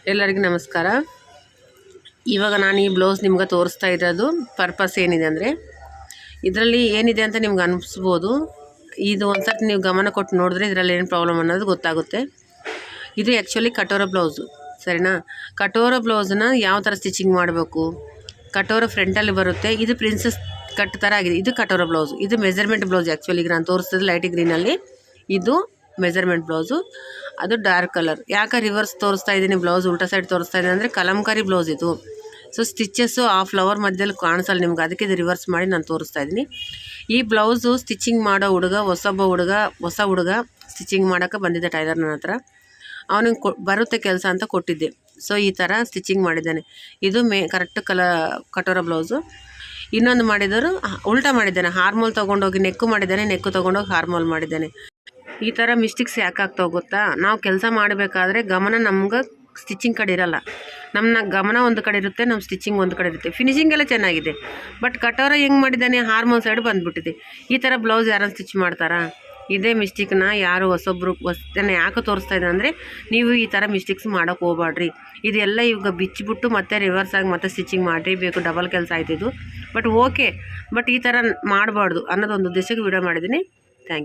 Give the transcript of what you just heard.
ಎಲ್ಲರಿಗೂ ನಮಸ್ಕಾರ. ಇವಾಗ ನಾನು ಈ ಬ್ಲೌಸ್ ನಿಮ್ಗೆ ತೋರಿಸ್ತಾ ಇರೋದು ಪರ್ಪಸ್ ಏನಿದೆ ಅಂದರೆ, ಇದರಲ್ಲಿ ಏನಿದೆ ಅಂತ ನಿಮ್ಗೆ ಅನಿಸ್ಬೋದು. ಇದು ಒಂದು ಸರ್ತಿ ನೀವು ಗಮನ ಕೊಟ್ಟು ನೋಡಿದ್ರೆ ಇದರಲ್ಲಿ ಏನು ಪ್ರಾಬ್ಲಮ್ ಅನ್ನೋದು ಗೊತ್ತಾಗುತ್ತೆ. ಇದು ಆ್ಯಕ್ಚುಲಿ ಕಟೋರ ಬ್ಲೌಸು, ಸರಿನಾ? ಕಟೋರ ಬ್ಲೌಸನ್ನ ಯಾವ ಥರ ಸ್ಟಿಚಿಂಗ್ ಮಾಡಬೇಕು, ಕಟೋರ ಫ್ರಂಟಲ್ಲಿ ಬರುತ್ತೆ. ಇದು ಪ್ರಿನ್ಸಸ್ ಕಟ್ ಥರ ಆಗಿದೆ. ಇದು ಕಟೋರ ಬ್ಲೌಸು, ಇದು ಮೆಜರ್ಮೆಂಟ್ ಬ್ಲೌಸ್. ಆ್ಯಕ್ಚುಲಿ ಈಗ ನಾನು ತೋರಿಸ್ತಿದ್ದು ಲೈಟ್ ಗ್ರೀನಲ್ಲಿ, ಇದು ಮೆಜರ್ಮೆಂಟ್ ಬ್ಲೌಸು, ಅದು ಡಾರ್ಕ್ ಕಲರ್. ಯಾಕೆ ರಿವರ್ಸ್ ತೋರಿಸ್ತಾ ಇದ್ದೀನಿ, ಬ್ಲೌಸ್ ಉಲ್ಟಾ ಸೈಡ್ ತೋರಿಸ್ತಾ ಇದ್ದೀನಿ ಅಂದರೆ ಕಲಂಕಾರಿ ಬ್ಲೌಸ್ ಇದು. ಸೊ ಸ್ಟಿಚ್ಚಸ್ಸು ಆ ಫ್ಲವರ್ ಮಧ್ಯದಲ್ಲಿ ಕಾಣಿಸಲ್ಲ ನಿಮ್ಗೆ, ಅದಕ್ಕೆ ಇದು ರಿವರ್ಸ್ ಮಾಡಿ ನಾನು ತೋರಿಸ್ತಾ ಇದ್ದೀನಿ. ಈ ಬ್ಲೌಸು ಸ್ಟಿಚಿಂಗ್ ಮಾಡೋ ಹುಡುಗ, ಹೊಸ ಹುಡುಗ ಸ್ಟಿಚಿಂಗ್ ಮಾಡೋಕ್ಕೆ ಬಂದಿದ್ದೆ ಟೈಲರ್ ನನ್ನ ಹತ್ರ. ಅವನಿಗೆ ಬರುತ್ತೆ ಕೆಲಸ ಅಂತ ಕೊಟ್ಟಿದ್ದೆ. ಸೊ ಈ ಥರ ಸ್ಟಿಚಿಂಗ್ ಮಾಡಿದ್ದಾನೆ. ಇದು ಕರೆಕ್ಟ್ ಕಟೋರ ಬ್ಲೌಸು. ಇನ್ನೊಂದು ಮಾಡಿದವರು ಉಲ್ಟಾ ಮಾಡಿದ್ದಾನೆ, ಹಾರ್ಮೋಲ್ ತೊಗೊಂಡೋಗಿ ನೆಕ್ಕು ಮಾಡಿದ್ದಾನೆ, ನೆಕ್ಕು ತೊಗೊಂಡೋಗಿ ಹಾರ್ಮೋಲ್ ಮಾಡಿದ್ದಾನೆ. ಈ ಥರ ಮಿಸ್ಟೇಕ್ಸ್ ಯಾಕೆ ಆಗ್ತಾವೆ ಗೊತ್ತಾ? ನಾವು ಕೆಲಸ ಮಾಡಬೇಕಾದ್ರೆ ಗಮನ ನಮ್ಗೆ ಸ್ಟಿಚಿಂಗ್ ಕಡೆ ಇರೋಲ್ಲ. ನಮ್ಮ ಗಮನ ಒಂದು ಕಡೆ ಇರುತ್ತೆ, ನಮ್ಮ ಸ್ಟಿಚಿಂಗ್ ಒಂದು ಕಡೆ ಇರುತ್ತೆ. ಫಿನಿಶಿಂಗ್ ಎಲ್ಲ ಚೆನ್ನಾಗಿದೆ, ಬಟ್ ಕಟೋರ ಹೆಂಗೆ ಮಾಡಿದ್ದಾನೆ, ಹಾರ್ಮೋನ್ ಸೈಡ್ ಬಂದುಬಿಟ್ಟಿದೆ. ಈ ಥರ ಬ್ಲೌಸ್ ಯಾರನ್ನು ಸ್ಟಿಚ್ ಮಾಡ್ತಾರಾ? ಇದೇ ಮಿಸ್ಟೇಕ್ನ ಯಾರು ಹೊಸದನ್ನು ಯಾಕೆ ತೋರಿಸ್ತಾ ಇದೆ ಅಂದರೆ, ನೀವು ಈ ಥರ ಮಿಸ್ಟೇಕ್ಸ್ ಮಾಡೋಕ್ಕೆ ಹೋಗ್ಬೇಡ್ರಿ. ಇದೆಲ್ಲ ಇವಾಗ ಬಿಚ್ಚಿಬಿಟ್ಟು ಮತ್ತೆ ರಿವರ್ಸ್ ಆಗಿ ಮತ್ತೆ ಸ್ಟಿಚಿಂಗ್ ಮಾಡಲೇಬೇಕು, ಡಬಲ್ ಕೆಲಸ ಆಯ್ತಿದ್ದು. ಬಟ್ ಓಕೆ, ಬಟ್ ಈ ಥರ ಮಾಡಬಾರ್ದು ಅನ್ನೋದೊಂದು ಉದ್ದೇಶಕ್ಕೆ ವಿಡಿಯೋ ಮಾಡಿದ್ದೀನಿ.